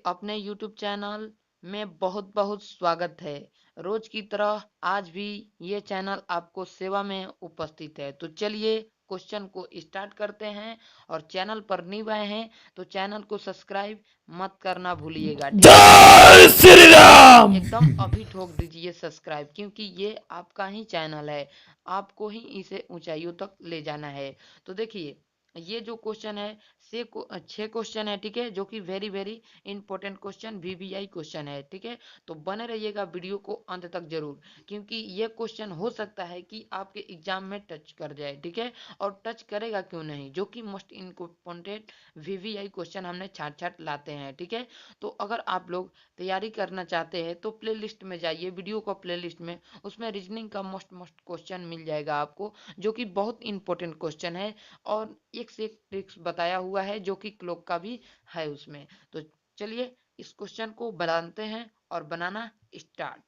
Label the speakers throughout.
Speaker 1: अपने YouTube channel में बहुत बहुत स्वागत है। रोज की तरह आज भी ये चैनल आपको सेवा में उपस्थित है। तो चलिए क्वेश्चन को स्टार्ट करते हैं। और चैनल पर न्यू आए हैं तो चैनल को सब्सक्राइब मत करना भूलिएगा, ठीक है।
Speaker 2: जय श्री राम।
Speaker 1: एकदम अभी ठोक दीजिए सब्सक्राइब, क्योंकि ये आपका ही चैनल है, आपको ही इसे ऊंचाइयों तक ले जाना है। तो देखिए, ये जो क्वेश्चन है 6 क्वेश्चन है, ठीक है, जो कि very very important question VVI question है, ठीक है। तो बने रहिएगा वीडियो को अंत तक जरूर, क्योंकि ये क्वेश्चन हो सकता है कि आपके एग्जाम में टच कर जाए, ठीक है। और टच करेगा क्यों नहीं, जो कि मोस्ट इम्पोर्टेंट वीवीआई क्वेश्चन हमने छाट छाट लाते हैं, ठीक है। तो अगर आप लोग तैयारी करना चाहते हैं तो प्लेलिस्ट में जाइए, वीडियो का प्लेलिस्ट में, उसमें रीजनिंग का मोस्ट मोस्ट क्वेश्चन मिल जाएगा आपको, जो कि बहुत इंपॉर्टेंट क्वेश्चन है। और एक से एक ट्रिक्स बताया हुआ है जो कि क्लॉक का भी है उसमें। तो चलिए इस क्वेश्चन को बनाते हैं और बनाना स्टार्ट।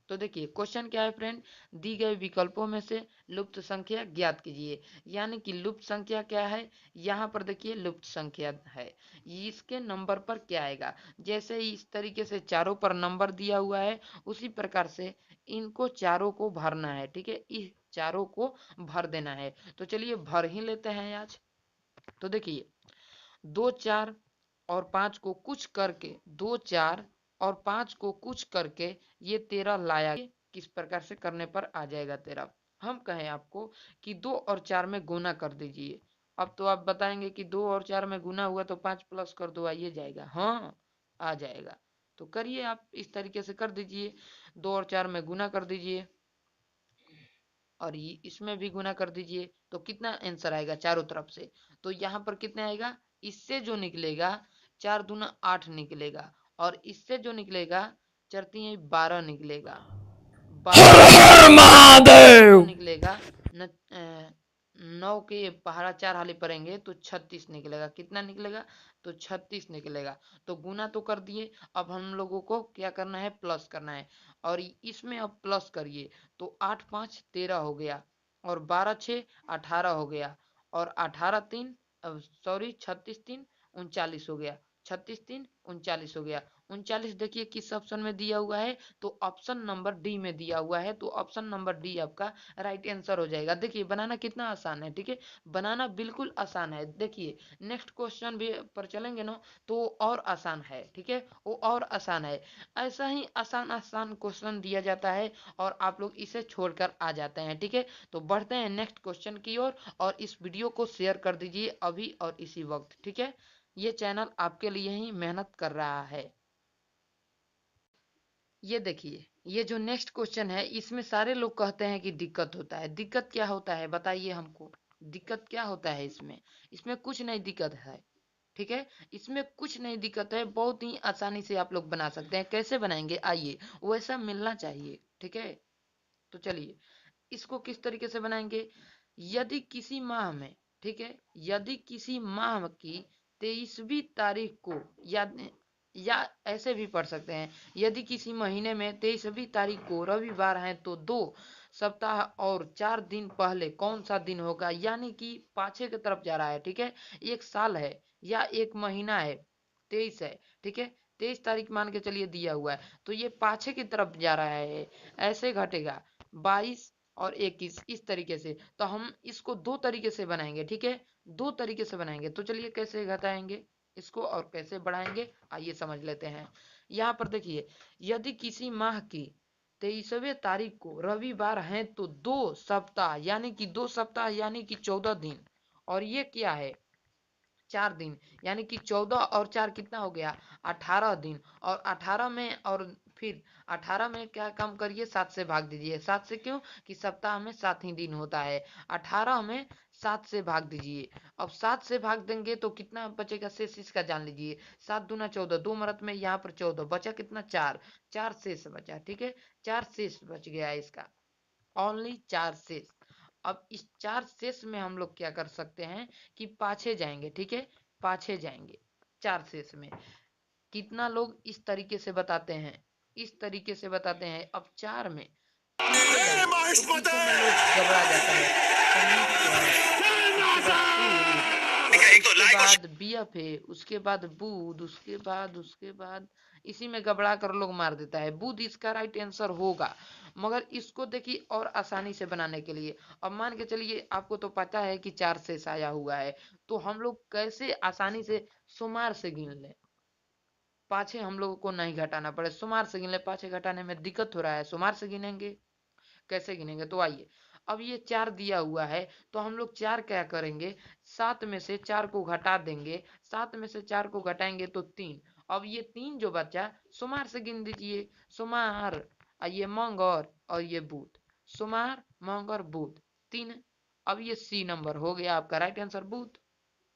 Speaker 1: तो देखिए क्वेश्चन क्या है फ्रेंड, दी गए विकल्पों में से लुप्त संख्या ज्ञात कीजिए। यानी कि लुप्त संख्या क्या है, यहाँ पर देखिए लुप्त संख्या है, इसके नंबर पर क्या आएगा। जैसे ही इस तरीके से चारों पर नंबर दिया हुआ है, उसी प्रकार से इनको चारों को भरना है, ठीक है। इस चारों को भर देना है। तो चलिए भर ही लेते हैं आज। तो देखिए 2 4 और 5 को कुछ करके, 2 4 और 5 को कुछ करके ये 13 लाया, किस प्रकार से करने पर आ जाएगा 13। हम कहें आपको कि 2 और 4 में गुना कर दीजिए। अब तो आप बताएंगे कि 2 और 4 में गुना हुआ तो 5 प्लस कर दो, आइए जाएगा, हाँ आ जाएगा। तो करिए आप इस तरीके से कर दीजिए, 2 और 4 में गुना कर दीजिए और ये इसमें भी गुना कर दीजिए। तो कितना आंसर आएगा चारों तरफ से, तो यहाँ पर कितना आएगा, इससे जो निकलेगा 4 दूना 8 निकलेगा, और इससे जो निकलेगा 4 3 12 निकलेगा, 12
Speaker 2: हर
Speaker 1: निकलेगा,
Speaker 2: हर
Speaker 1: इससे जो
Speaker 2: महादेव।
Speaker 1: निकलेगा न 9 के पहाड़ा 4 हाली पड़ेंगे तो 36 निकलेगा। कितना निकलेगा, तो 36 निकलेगा। तो गुना तो कर दिए, अब हम लोगों को क्या करना है, प्लस करना है। और इसमें अब प्लस करिए, तो 8 5 13 हो गया, और 12 6 18 हो गया, और 18 3 सॉरी 36 3 39 हो गया, 36 3 39 हो गया। 39 देखिए किस ऑप्शन में दिया हुआ है, तो ऑप्शन नंबर डी में दिया हुआ है। तो ऑप्शन नंबर डी आपका राइट आंसर हो जाएगा। देखिए बनाना कितना आसान है, ठीक है, बनाना बिल्कुल आसान है। देखिए नेक्स्ट क्वेश्चन भी पर चलेंगे ना, तो और आसान है, ठीक है, वो और आसान है। ऐसा ही आसान आसान क्वेश्चन दिया जाता है और आप लोग इसे छोड़कर आ जाते हैं, ठीक है। तो बढ़ते हैं नेक्स्ट क्वेश्चन की ओर, और इस वीडियो को शेयर कर दीजिए अभी और इसी वक्त, ठीक है। ये चैनल आपके लिए ही मेहनत कर रहा है। ये देखिए, ये जो नेक्स्ट क्वेश्चन है इसमें सारे लोग कहते हैं कि दिक्कत होता है। दिक्कत क्या होता है बताइए हमको, दिक्कत क्या होता है इसमें। इसमें कुछ नहीं दिक्कत है, ठीक है, इसमें कुछ नहीं दिक्कत है, बहुत ही आसानी से आप लोग बना सकते हैं। कैसे बनाएंगे, आइए, वैसा मिलना चाहिए, ठीक है। तो चलिए इसको किस तरीके से बनाएंगे। यदि किसी माह में, ठीक है, यदि किसी माह की 23वीं तारीख को, या ऐसे भी पढ़ सकते हैं, यदि किसी महीने में 23वीं तारीख को रविवार है तो 2 सप्ताह और 4 दिन पहले कौन सा दिन होगा। यानी कि पाछे की तरफ जा रहा है, ठीक है। एक साल है या एक महीना है, 23 है, ठीक है, 23 तारीख मान के चलिए दिया हुआ है, तो ये पाछे की तरफ जा रहा है, ऐसे घटेगा 22 और 21 इस तरीके से। तो हम इसको दो तरीके से बनाएंगे, ठीक है, दो तरीके से बनाएंगे। तो चलिए कैसे घटाएंगे इसको और कैसे बढ़ाएंगे, आइए समझ लेते हैं। यहाँ पर देखिए, यदि किसी माह की 23वीं तारीख को रविवार है तो 2 सप्ताह, यानी कि 2 सप्ताह यानी कि 14 दिन, और ये क्या है, 4 दिन, यानी कि 14 और 4 कितना हो गया, 18 दिन। और 18 में, और फिर 18 में क्या कम करिए, 7 से भाग दीजिए। 7 से क्यों, कि सप्ताह में 7 ही दिन होता है। 18 में 7 से भाग दीजिए। अब 7 से भाग देंगे तो कितना बचेगा, शेष इसका जान लीजिए। 7 दूना 14, 2 मरत में यहाँ पर 14 बचा, कितना 4, 4 शेष बचा, ठीक है, 4 शेष बच गया इसका, ओनली 4 शेष। अब इस 4 शेष में हम लोग क्या कर सकते हैं कि पाछे जाएंगे, ठीक है, पाछे जाएंगे 4 शेष में। कितना लोग इस तरीके से बताते हैं, इस तरीके से बताते हैं। अब 4 में पीछे जाएंगे तो पीछे में लोग घबरा जाता है, तो इसके बाद 2 और उसके बाद बीएफ है, उसके बाद बुध, उसके बाद इसी में गबड़ा कर लोग मार देता है। बुध इसका राइट आंसर होगा, मगर इसको देखिए और आसानी से बनाने के लिए, अब मान के चलिए आपको तो पता है कि 4 शेष आया हुआ है, तो हम लोग कैसे आसानी से सुमार से गिन लें, पाछे हम लोगों को नहीं घटाना पड़े, सुमार से गिन ले। पाछे घटाने में दिक्कत हो रहा है, सुमार से गिनेंगे। कैसे गिनेंगे, तो आइए, अब ये 4 दिया हुआ है, तो हम लोग 4 क्या करेंगे, 7 में से 4 को घटा देंगे, 7 में से 4 को घटाएंगे तो 3। अब ये 3 जो बचा सुमार से गिन दीजिए, सुमार, ये मंगर और ये बुध, सुमार मंगर बुध 3। अब ये सी नंबर हो गया आपका राइट आंसर, बुध,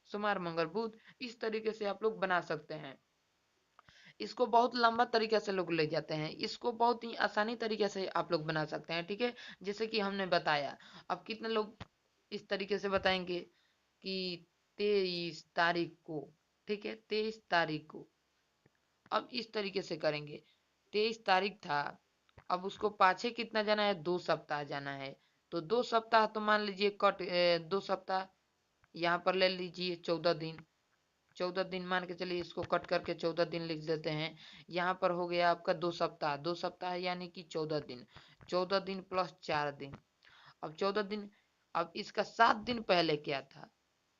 Speaker 1: सुमार मंगर बुध। इस तरीके से आप लोग बना सकते हैं। इसको बहुत लंबा तरीके से लोग ले जाते हैं, इसको बहुत ही आसानी तरीके से आप लोग बना सकते हैं, ठीक है, जैसे कि हमने बताया। अब कितने लोग इस तरीके से बताएंगे कि 23 तारीख को, ठीक है, 23 तारीख को। अब इस तरीके से करेंगे, 23 तारीख था, अब उसको पाछे कितना जाना है, 2 सप्ताह जाना है, तो 2 सप्ताह तो मान लीजिए कट 2 सप्ताह यहाँ पर ले लीजिए 14 दिन, 14 दिन मान के चलिए, इसको कट करके 14 दिन लिख देते हैं। यहाँ पर हो गया आपका 2 सप्ताह, 2 सप्ताह यानी कि 14 दिन, 14 दिन प्लस 4 दिन। अब 14 दिन, अब इसका 7 दिन पहले क्या था,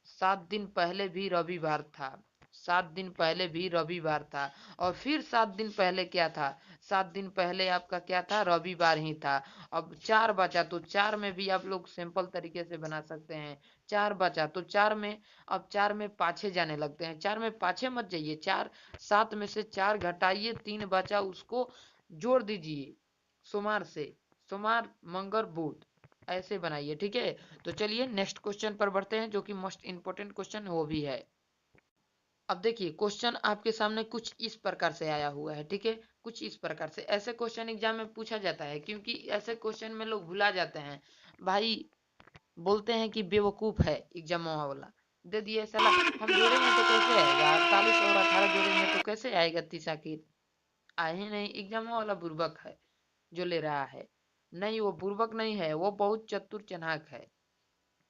Speaker 1: 7 दिन पहले भी रविवार था, 7 दिन पहले भी रविवार था, और फिर 7 दिन पहले क्या था, 7 दिन पहले आपका क्या था, रविवार ही था। अब 4 बचा, तो 4 में भी आप लोग सिंपल तरीके से बना सकते हैं। 4 बचा तो 4 में, अब 4 में पाछे जाने लगते हैं, 4 में पाछे मत जाइए, 4, 7 में से 4 घटाइए, 3 बचा उसको जोड़ दीजिए सोमवार से, सोमवार मंगर बुध, ऐसे बनाइए, ठीक है। तो चलिए नेक्स्ट क्वेश्चन पर बढ़ते हैं, जो कि मोस्ट इंपोर्टेंट क्वेश्चन वो भी है। अब देखिए क्वेश्चन आपके सामने कुछ इस प्रकार से आया हुआ है, ठीक है, कुछ इस प्रकार से। ऐसे क्वेश्चन एग्जाम में पूछा जाता है, क्योंकि ऐसे क्वेश्चन में लोग भुला जाते हैं भाई, बोलते हैं कि बेवकूफ है एग्जाम वाला, दे दिए साला, हम जोड़ेंगे तो कैसे आएगा, 48 और 18 जोड़ेंगे तो कैसे आएगा 30 आखिर, आए ही नहीं। एग्जाम वाला बुर्बक है जो ले रहा है, नहीं वो बुर्बक नहीं है, वो बहुत चतुर चालाक है।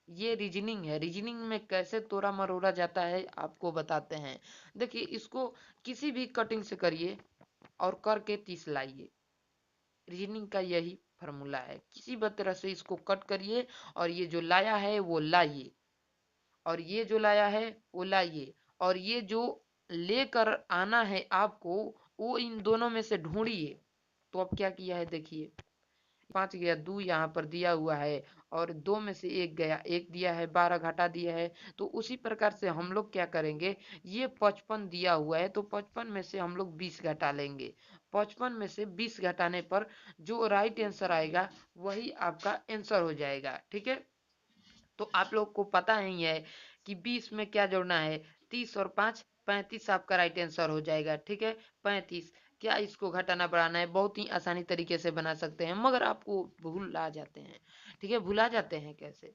Speaker 1: ये रीजनिंग है, रीजनिंग में कैसे तोड़ा मरोड़ा जाता है आपको बताते हैं। देखिए इसको किसी भी कटिंग से करिए और करके 30 लाइए, रीजनिंग का यही फॉर्मूला है। किसी भी तरह से इसको कट करिए और ये जो लाया है वो लाइए, और ये जो लाया है वो लाइए, और ये जो लेकर आना है आपको वो इन दोनों में से ढूंढिए। तो अब क्या किया है देखिए, 5 गया, 2 यहाँ पर दिया हुआ है, और 2 में से 1 गया, 1 दिया है, 12 घटा दिया है। तो उसी प्रकार से हम लोग क्या करेंगे, ये 55 दिया हुआ है, तो 55 में से हम लोग 20 घटा लेंगे। 55 में से 20 घटाने पर जो राइट आंसर आएगा वही आपका आंसर हो जाएगा, ठीक है। तो आप लोग को पता ही है कि 20 में क्या जोड़ना है, 30 और 5 35 आपका राइट आंसर हो जाएगा, ठीक है। 35, क्या इसको घटाना बढ़ाना है, बहुत ही आसानी तरीके से बना सकते हैं, मगर आपको भूल आ जाते हैं, ठीक है। भुला जाते हैं कैसे,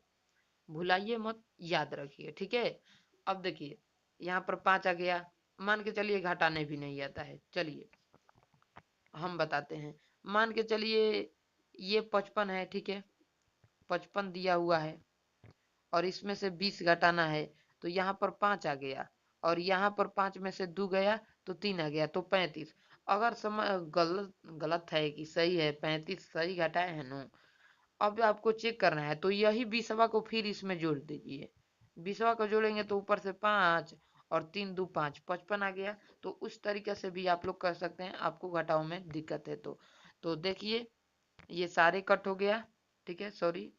Speaker 1: भुलाइए मत, याद रखिए, ठीक है। अब देखिए यहाँ पर 5 आ गया, मान के चलिए घटाने भी नहीं आता है, चलिए हम बताते हैं। मान के चलिए ये 55 है, ठीक है, 55 दिया हुआ है, और इसमें से 20 घटाना है, तो यहाँ पर 5 आ गया, और यहाँ पर 5 में से 2 गया तो 3 आ गया, तो 35। अगर समय गलत गलत है कि सही है, 35 सही घटाए है ना। अब आपको चेक करना है, तो यही 20वां को फिर इसमें जोड़ दीजिए, 20वां को जोड़ेंगे तो ऊपर से 5 और 3 2 5, 55 आ गया। तो उस तरीके से भी आप लोग कर सकते हैं, आपको घटाओ में दिक्कत है तो देखिए ये सारे कट हो गया, ठीक है, सॉरी,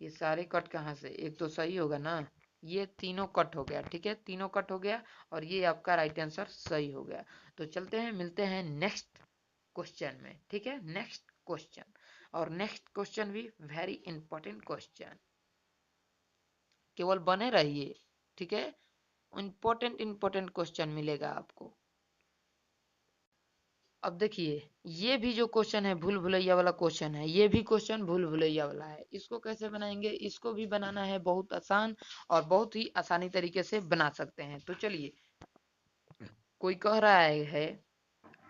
Speaker 1: ये सारे कट कहाँ से, एक तो सही होगा ना, ये तीनों कट हो गया, ठीक है, तीनों कट हो गया, और ये आपका राइट आंसर सही हो गया। तो चलते हैं, मिलते हैं नेक्स्ट क्वेश्चन में, ठीक है, नेक्स्ट क्वेश्चन। और नेक्स्ट क्वेश्चन भी वेरी इंपॉर्टेंट क्वेश्चन, केवल बने रहिए, ठीक है, इंपॉर्टेंट इंपॉर्टेंट क्वेश्चन मिलेगा आपको। अब देखिए ये भी जो क्वेश्चन है भूल भुलैया वाला क्वेश्चन है, ये भी क्वेश्चन भूल भुलैया वाला है। इसको कैसे बनाएंगे, इसको भी बनाना है बहुत आसान, और बहुत ही आसानी तरीके से बना सकते हैं। तो चलिए, कोई कह रहा है,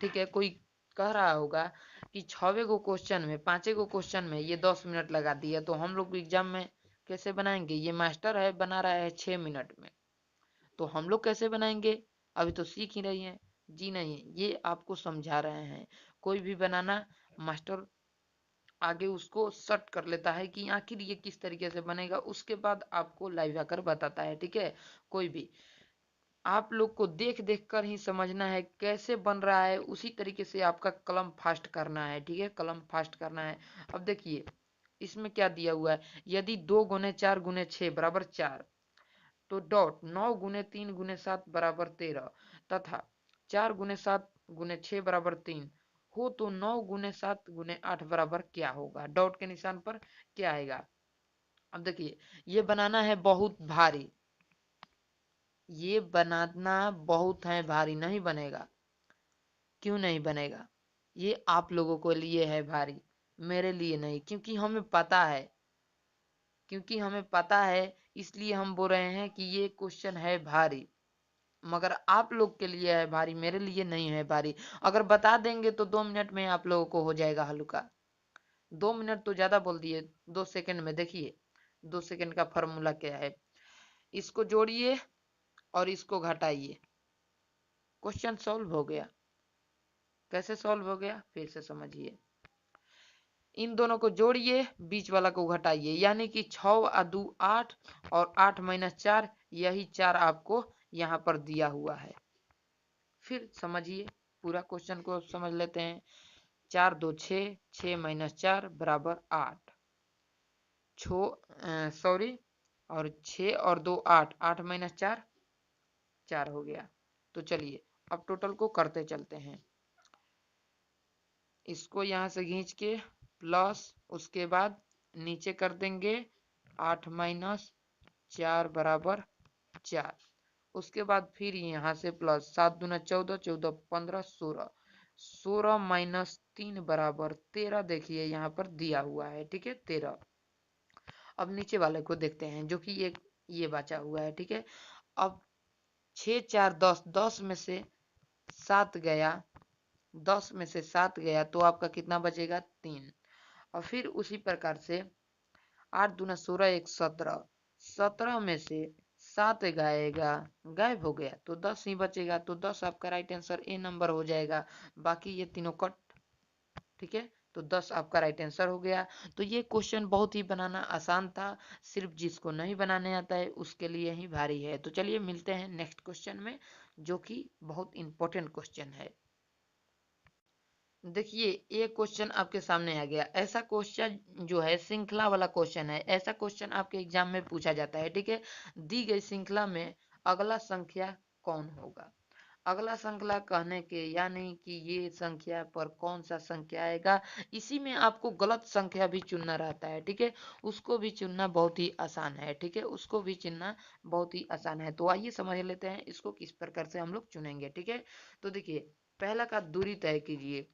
Speaker 1: ठीक है, कोई कह रहा होगा कि 6वें को क्वेश्चन में, 5वें को क्वेश्चन में ये 10 मिनट लगा दिया, तो हम लोग एग्जाम में कैसे बनाएंगे। ये मास्टर है बना रहा है 6 मिनट में, तो हम लोग कैसे बनाएंगे, अभी तो सीख ही रही हैं। जी नहीं, ये आपको समझा रहे हैं। कोई भी बनाना मास्टर आगे उसको सेट कर लेता है कि आखिर ये किस तरीके से बनेगा, उसके बाद आपको लाइव आकर बताता है। ठीक है, कोई भी आप लोग को देख देख कर ही समझना है कैसे बन रहा है, उसी तरीके से आपका कलम फास्ट करना है। ठीक है, कलम फास्ट करना है। अब देखिए इसमें क्या दिया हुआ है, यदि 2 गुने 4 गुने 6 बराबर 4, तो डॉट 9 गुने 3 गुने 7 बराबर 13 तथा 4 गुने 7 गुने 6 बराबर 3 हो, तो 9 गुने 7 गुने 8 बराबर क्या होगा, डॉट के निशान पर क्या आएगा। अब देखिए ये बनाना है बहुत भारी, ये बनाना बहुत है भारी, नहीं बनेगा। क्यों नहीं बनेगा, ये आप लोगों को लिए है भारी, मेरे लिए नहीं, क्योंकि हमें पता है, इसलिए हम बोल रहे हैं कि ये क्वेश्चन है भारी, मगर आप लोग के लिए है भारी, मेरे लिए नहीं है भारी। अगर बता देंगे तो 2 मिनट में आप लोगों को हो जाएगा हल्का। 2 मिनट तो ज्यादा बोल दिए, 2 सेकंड में देखिए 2 सेकंड का फॉर्मूला क्या है, इसको जोड़िए और इसको घटाइए, क्वेश्चन सॉल्व हो गया। कैसे सॉल्व हो गया फिर से समझिए, इन दोनों को जोड़िए, बीच वाला को घटाइए, यानी कि 6 और 2 8 और 8 - 4, यही 4 आपको यहाँ पर दिया हुआ है। फिर समझिए पूरा क्वेश्चन को समझ लेते हैं। 4 2 6, 6 - 4 बराबर 8, सॉरी, और 6 और 2 8, 8 - 4 4 हो गया। तो चलिए अब टोटल को करते चलते हैं, इसको यहाँ से खींच के प्लस, उसके बाद नीचे कर देंगे 8 - 4 बराबर 4, उसके बाद फिर यहाँ से प्लस 7 दूना 14, 14 15 16, 16 - 3 बराबर 13, देखिए यहाँ पर दिया हुआ है। ठीक है 13। अब नीचे वाले को देखते हैं जो कि ये बचा हुआ है। ठीक है, अब 6 4 10, 10 में से 7 गया, 10 में से 7 गया तो आपका कितना बचेगा 3। और फिर उसी प्रकार से 8 दूना 16, 1 17, 17 में से 7 गाएगा, गायब हो गया तो 10 ही बचेगा, तो 10 आपका राइट आंसर ए नंबर हो जाएगा, बाकी ये तीनों कट। ठीक है, तो 10 आपका राइट आंसर हो गया। तो ये क्वेश्चन बहुत ही बनाना आसान था, सिर्फ जिसको नहीं बनाने आता है उसके लिए ही भारी है। तो चलिए मिलते हैं नेक्स्ट क्वेश्चन में, जो कि बहुत इंपॉर्टेंट क्वेश्चन है। देखिए ये क्वेश्चन आपके सामने आ गया, ऐसा क्वेश्चन जो है श्रृंखला वाला क्वेश्चन है, ऐसा क्वेश्चन आपके एग्जाम में पूछा जाता है। ठीक है, दी गई श्रृंखला में अगला संख्या कौन होगा, अगला श्रृंखला कहने के यानी कि ये संख्या पर कौन सा संख्या आएगा, इसी में आपको गलत संख्या भी चुनना रहता है। ठीक है, उसको भी चुनना बहुत ही आसान है। ठीक है, उसको भी चुनना बहुत ही आसान है। तो आइए समझ लेते हैं इसको किस प्रकार से हम लोग चुनेंगे। ठीक है, तो देखिए पहला का दूरी तय कीजिए,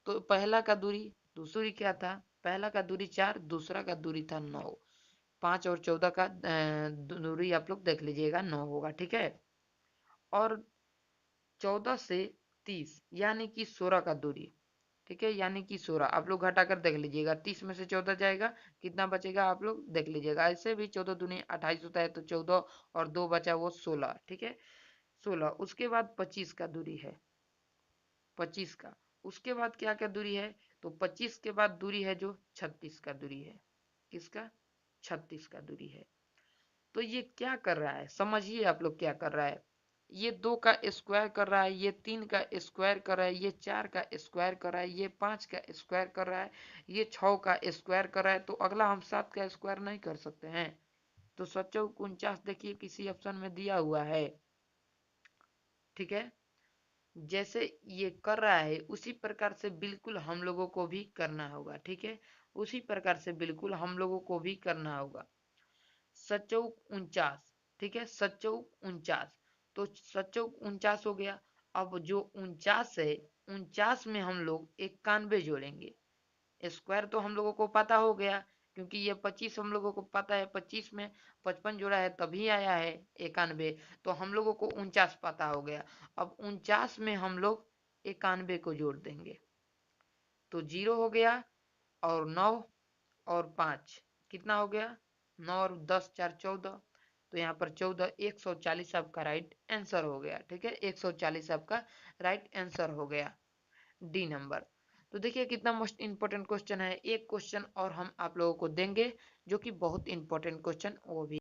Speaker 1: तो पहला का दूरी, दूसरी क्या था, पहला का दूरी 4, दूसरा का दूरी था 9, 5 और 14 का दूरी आप लोग देख लीजिएगा 9 होगा। ठीक है, और 14 से 30 यानी कि 16 का दूरी। ठीक है, यानी कि 16 आप लोग घटा कर देख लीजिएगा, 30 में से 14 जाएगा, कितना बचेगा आप लोग देख लीजिएगा। ऐसे भी 14 दूनी 28 होता है, तो 14 और 2 बचा वो 16। ठीक है, 16, उसके बाद 25 का दूरी है, 25 का, उसके बाद क्या क्या दूरी है, तो 25 के बाद दूरी है जो 36 का दूरी है, किसका, 36 का दूरी है। तो ये क्या कर रहा है, समझिए आप लोग क्या कर रहा है, ये 2 का स्क्वायर कर रहा है, ये 3 का स्क्वायर कर रहा है, ये 4 का स्क्वायर कर रहा है, ये 5 का स्क्वायर कर रहा है, ये 6 का स्क्वायर कर रहा है, तो अगला हम 7 का स्क्वायर नहीं कर सकते हैं। तो 7 × 49 देखिए किसी ऑप्शन में दिया हुआ है। ठीक है, जैसे ये कर रहा है उसी प्रकार से बिल्कुल हम लोगों को भी करना होगा। ठीक है, उसी प्रकार से बिल्कुल हम लोगों को भी करना होगा। 7 × 49, ठीक है, 7 × 49, तो 7 × 49 हो गया। अब जो 49 है, 49 में हम लोग 91 जोड़ेंगे, स्क्वायर तो हम लोगों को पता हो गया, क्योंकि ये 25 हम लोगों को पता है, 25 में 55 जोड़ा है तभी आया है 91, तो हम लोगों को 49 पता हो गया। अब 49 में हम लोग 91 को जोड़ देंगे, तो 0 हो गया, और 9 और 5 कितना हो गया, 9 और 10 4 14, तो यहाँ पर 14 140 आपका राइट आंसर हो गया। ठीक है, 140 आपका राइट आंसर हो गया, डी नंबर। तो देखिए कितना मोस्ट इंपोर्टेंट क्वेश्चन है। एक क्वेश्चन और हम आप लोगों को देंगे जो कि बहुत इंपॉर्टेंट क्वेश्चन, वो भी